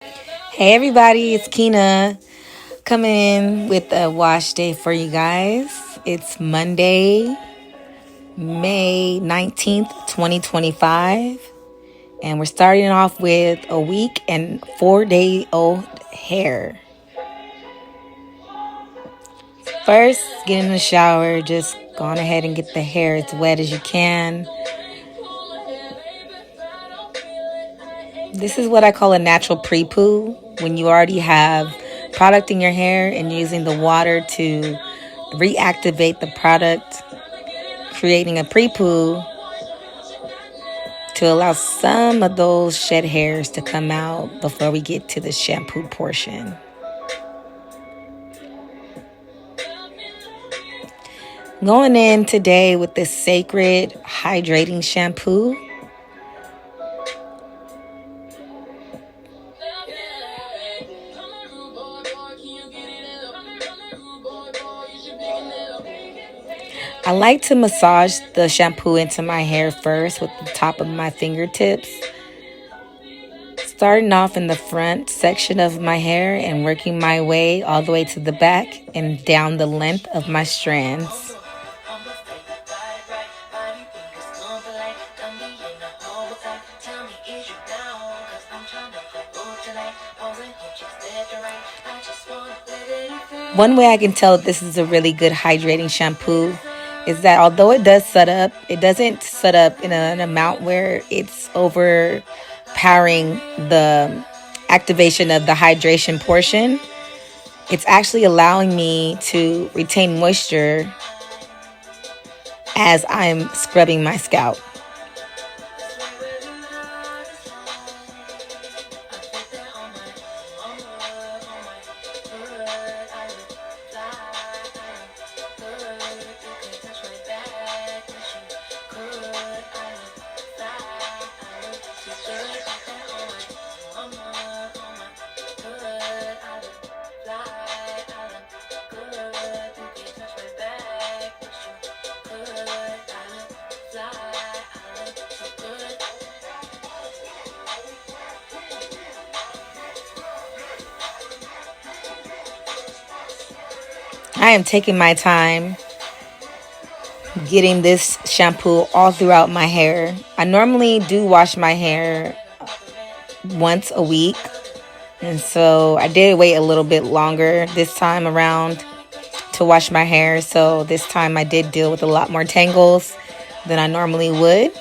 Hey everybody, it's Kina coming in with a wash day for you guys. It's Monday, May 19th, 2025, and we're starting off with a week and 4-day-old hair. First, get in the shower, just go on ahead and get the hair as wet as you can. This is what I call a natural pre-poo, when you already have product in your hair and using the water to reactivate the product, creating a pre-poo to allow some of those shed hairs to come out before we get to the shampoo portion. Going in today with this Sacred Hydrating Shampoo. I like to massage the shampoo into my hair first with the top of my fingertips, starting off in the front section of my hair and working my way all the way to the back and down the length of my strands. One way I can tell if this is a really good hydrating shampoo is that although it does set up, it doesn't set up in an amount where it's overpowering the activation of the hydration portion. It's actually allowing me to retain moisture as I'm scrubbing my scalp. I am taking my time getting this shampoo all throughout my hair. I normally do wash my hair once a week, and so I did wait a little bit longer this time around to wash my hair. So this time I did deal with a lot more tangles than I normally would.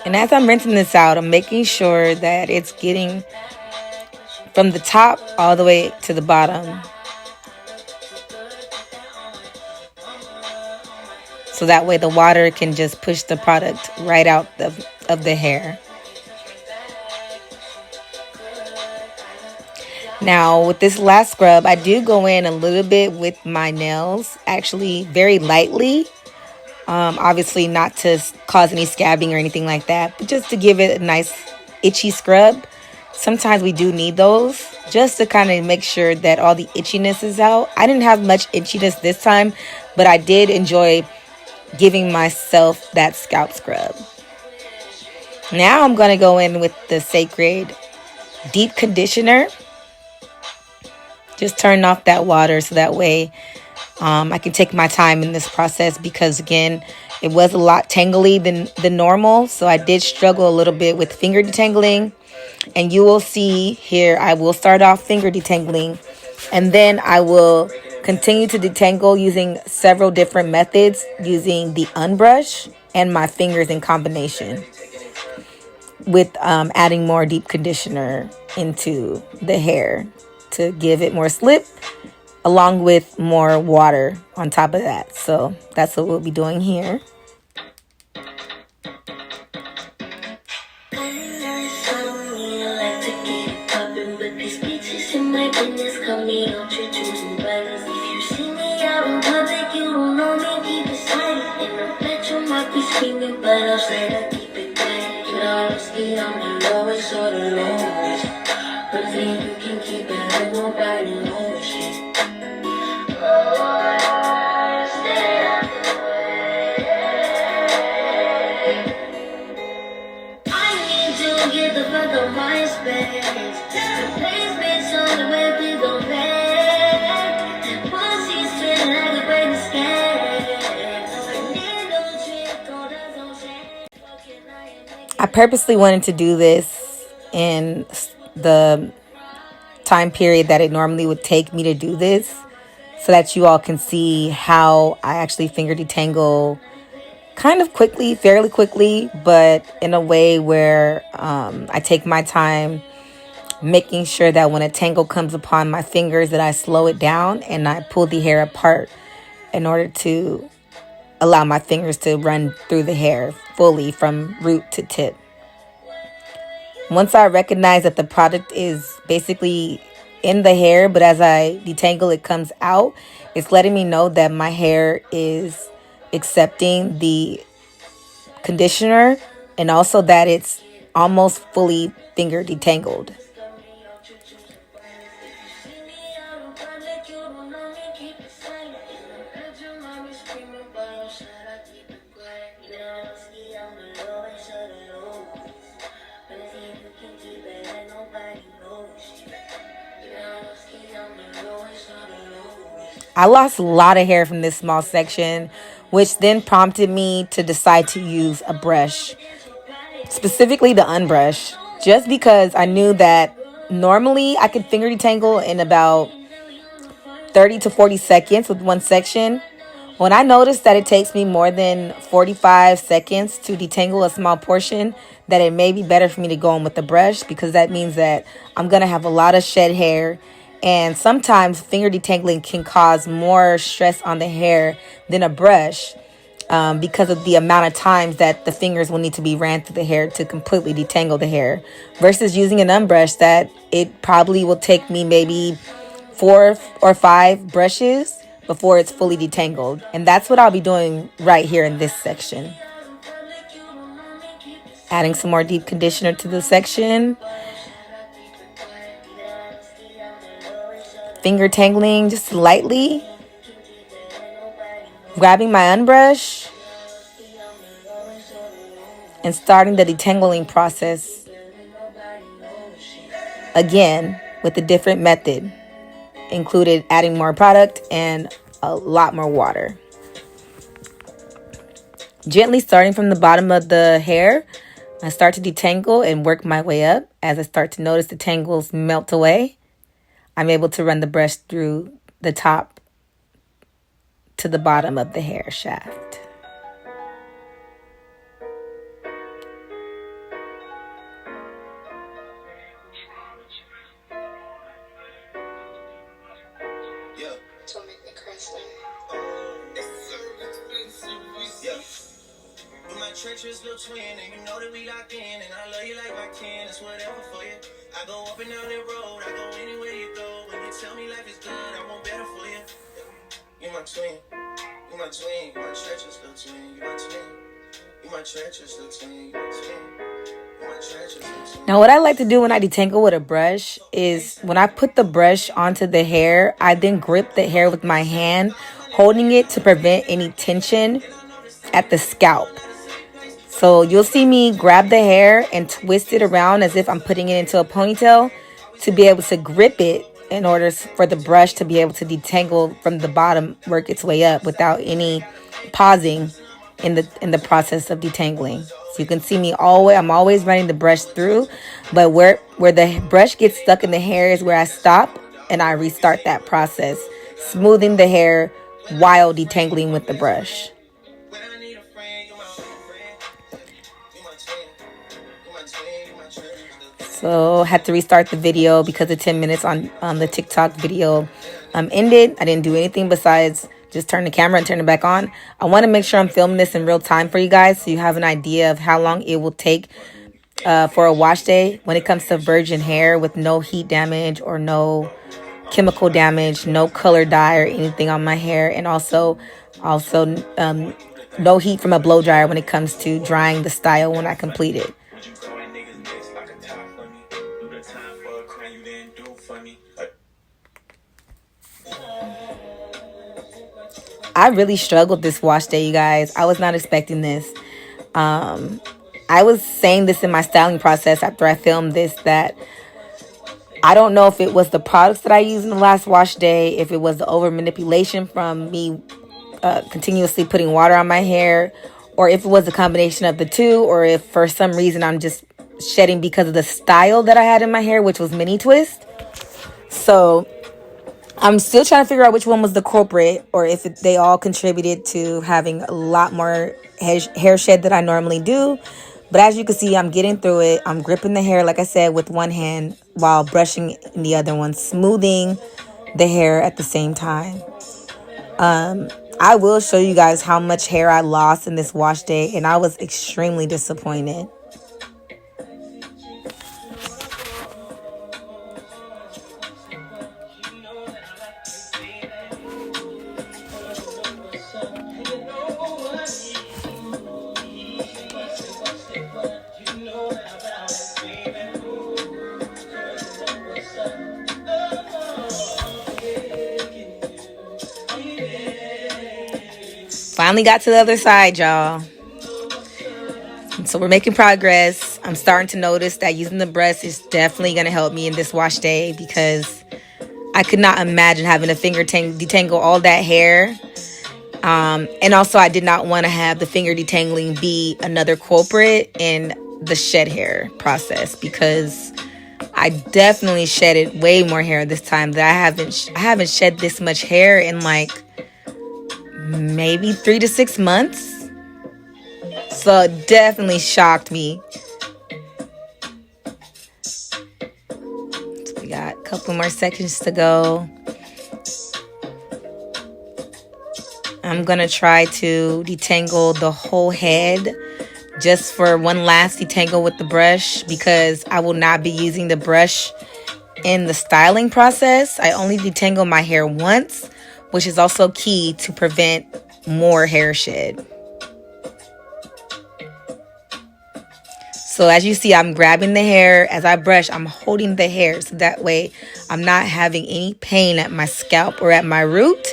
And as I'm rinsing this out, I'm making sure that it's getting from the top all the way to the bottom. So that way the water can just push the product right out of the hair. Now, with this last scrub, I do go in a little bit with my nails, actually very lightly. Obviously not to cause any scabbing or anything like that, but just to give it a nice itchy scrub. Sometimes we do need those just to kind of make sure that all the itchiness is out. I didn't have much itchiness this time, but I did enjoy giving myself that scalp scrub. Now I'm going to go in with the Sacred Deep Conditioner. Just turn off that water so that way I can take my time in this process, because again, it was a lot tangly than normal. So I did struggle a little bit with finger detangling, and you will see here, I will start off finger detangling, and then I will continue to detangle using several different methods, using the unbrush and my fingers in combination, with adding more deep conditioner into the hair to give it more slip, along with more water on top of that. So that's what we'll be doing here. I purposely wanted to do this in the time period that it normally would take me to do this, so that you all can see how I actually finger detangle kind of quickly, fairly quickly, but in a way where I take my time, making sure that when a tangle comes upon my fingers that I slow it down and I pull the hair apart in order to allow my fingers to run through the hair fully from root to tip. Once I recognize that the product is basically in the hair, but as I detangle it comes out, it's letting me know that my hair is accepting the conditioner and also that it's almost fully finger detangled. I lost a lot of hair from this small section, which then prompted me to decide to use a brush, specifically the unbrush, just because I knew that normally I could finger detangle in about 30 to 40 seconds with one section. When I noticed that it takes me more than 45 seconds to detangle a small portion, that it may be better for me to go in with the brush, because that means that I'm going to have a lot of shed hair. And sometimes finger detangling can cause more stress on the hair than a brush, because of the amount of times that the fingers will need to be ran through the hair to completely detangle the hair, versus using an unbrush that it probably will take me maybe 4 or 5 brushes before it's fully detangled. And that's what I'll be doing right here in this section. Adding some more deep conditioner to the section. Finger tangling just lightly. Grabbing my unbrush. And starting the detangling process. Again, with a different method. Included adding more product and a lot more water. Gently starting from the bottom of the hair, I start to detangle and work my way up. As I start to notice the tangles melt away, I'm able to run the brush through the top to the bottom of the hair shaft. Treacherous little twin, and you know that we locked in, and I love you like my kin. It's whatever for you. I go up and down that road, I go anywhere you go. When you tell me life is good, I want better for you. You my twin, you my twin, you my treacherous little twin, you my twin, you my treacherous little twin, you my twin. Now, what I like to do when I detangle with a brush is when I put the brush onto the hair, I then grip the hair with my hand, holding it to prevent any tension at the scalp. So you'll see me grab the hair and twist it around as if I'm putting it into a ponytail to be able to grip it in order for the brush to be able to detangle from the bottom, work its way up without any pausing in the process of detangling. So you can see me I'm always running the brush through, but where the brush gets stuck in the hair is where I stop and I restart that process, smoothing the hair while detangling with the brush. So had to restart the video because the 10 minutes on the TikTok video ended. I didn't do anything besides just turn the camera and turn it back on. I want to make sure I'm filming this in real time for you guys so you have an idea of how long it will take for a wash day when it comes to virgin hair with no heat damage or no chemical damage, no color dye or anything on my hair, and also no heat from a blow dryer when it comes to drying the style when I complete it. what crime you didn't do for me. I really struggled this wash day, you guys. I was not expecting this. I was saying this in my styling process after I filmed this, that I don't know if it was the products that I used in the last wash day, if it was the over manipulation from me continuously putting water on my hair, or if it was a combination of the two, or if for some reason I'm just shedding because of the style that I had in my hair, which was mini twist. So I'm still trying to figure out which one was the culprit, or if they all contributed to having a lot more hair shed than I normally do. But as you can see, I'm getting through it. I'm gripping the hair, like I said, with one hand while brushing in the other one, smoothing the hair at the same time. I will show you guys how much hair I lost in this wash day, and I was extremely disappointed. Finally got to the other side, y'all. So we're making progress. I'm starting to notice that using the brush is definitely going to help me in this wash day, because I could not imagine having a finger detangle all that hair. And also I did not want to have the finger detangling be another culprit in the shed hair process, because I definitely shedded way more hair this time. That I haven't shed this much hair in like maybe 3 to 6 months. So it definitely shocked me. So we got a couple more seconds to go. I'm gonna try to detangle the whole head just for one last detangle with the brush, because I will not be using the brush in the styling process. I only detangle my hair once, which is also key to prevent more hair shed. So as you see, I'm grabbing the hair. As I brush, I'm holding the hair, so that way I'm not having any pain at my scalp or at my root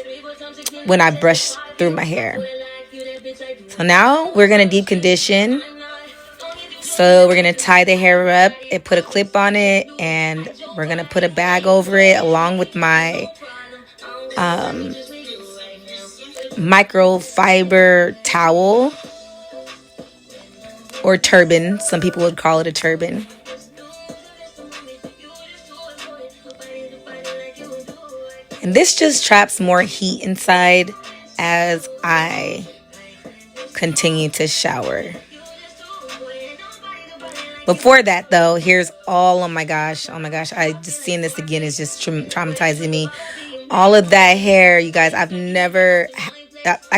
when I brush through my hair. So now we're going to deep condition. So we're going to tie the hair up and put a clip on it, and we're going to put a bag over it along with my microfiber towel, or turban. Some people would call it a turban. And this just traps more heat inside as I continue to shower. Before that, though, here's all, oh my gosh, I just seeing this again is just traumatizing me. All of that hair, you guys, I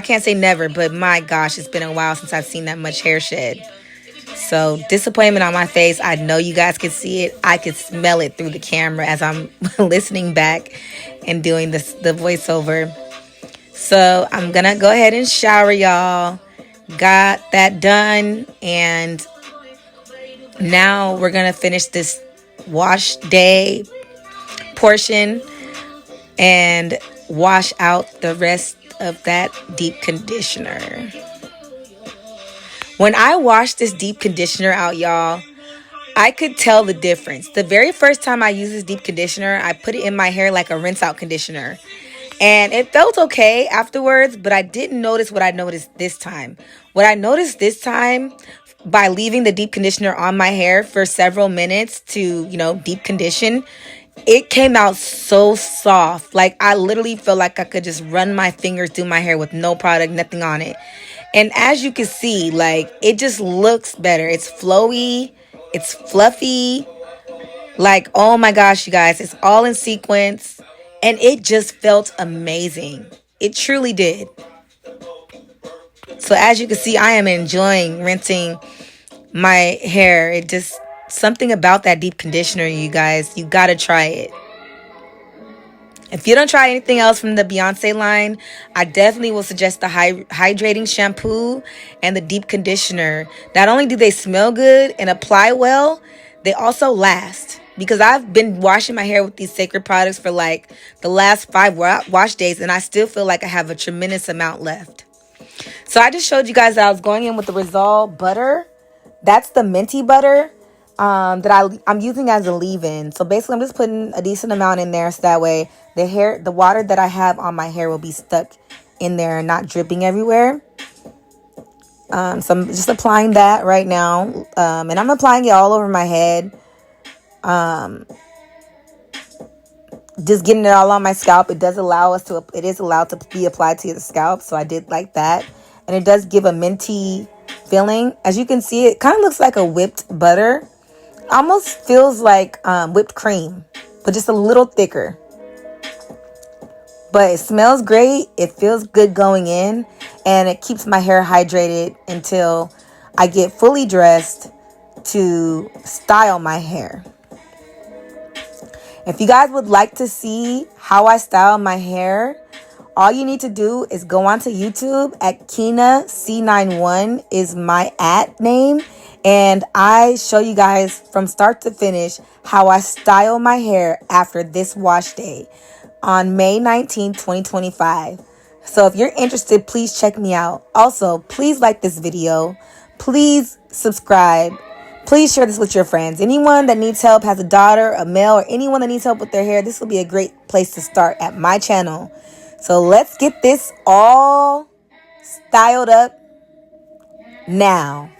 can't say never, but my gosh, it's been a while since I've seen that much hair shed. So disappointment on my face. I know you guys can see it. I could smell it through the camera as I'm listening back and doing the voiceover. So I'm gonna go ahead and shower, y'all. Got that done, and now we're gonna finish this wash day portion and wash out the rest of that deep conditioner. When I washed this deep conditioner out, y'all, I could tell the difference. The very first time I used this deep conditioner, I put it in my hair like a rinse out conditioner. And it felt okay afterwards, but I didn't notice what I noticed this time. What I noticed this time, by leaving the deep conditioner on my hair for several minutes to, deep condition, it came out so soft. Like, I literally felt like I could just run my fingers through my hair with no product, nothing on it. And as you can see, like, it just looks better. It's flowy. It's fluffy. Like, oh my gosh, you guys, it's all in sequence. And it just felt amazing. It truly did. So as you can see, I am enjoying rinsing my hair. It just, something about that deep conditioner, you guys, you gotta try it. If you don't try anything else from the Beyonce line, I definitely will suggest the hydrating shampoo and the deep conditioner. Not only do they smell good and apply well, they also last. because I've been washing my hair with these Sacred products for like the last 5 wash days, and I still feel like I have a tremendous amount left. So I just showed you guys that I was going in with the Rizal butter. That's the minty butter that I'm using as a leave-in. So basically, I'm just putting a decent amount in there so that way the water that I have on my hair will be stuck in there and not dripping everywhere. So I'm just applying that right now, and I'm applying it all over my head. Just getting it all on my scalp. It is allowed to be applied to the scalp, so I did like that. And it does give a minty feeling. As you can see, it kind of looks like a whipped butter. Almost feels like whipped cream, but just a little thicker. But it smells great. It feels good going in, and it keeps my hair hydrated until I get fully dressed to style my hair. If you guys would like to see how I style my hair, all you need to do is go onto YouTube at Kina C91 is my @name, and I show you guys from start to finish how I style my hair after this wash day on May 19, 2025. So if you're interested, please check me out. Also, please like this video. Please subscribe. Please share this with your friends. Anyone that needs help, has a daughter, a male, or anyone that needs help with their hair, this will be a great place to start at my channel. So let's get this all styled up now.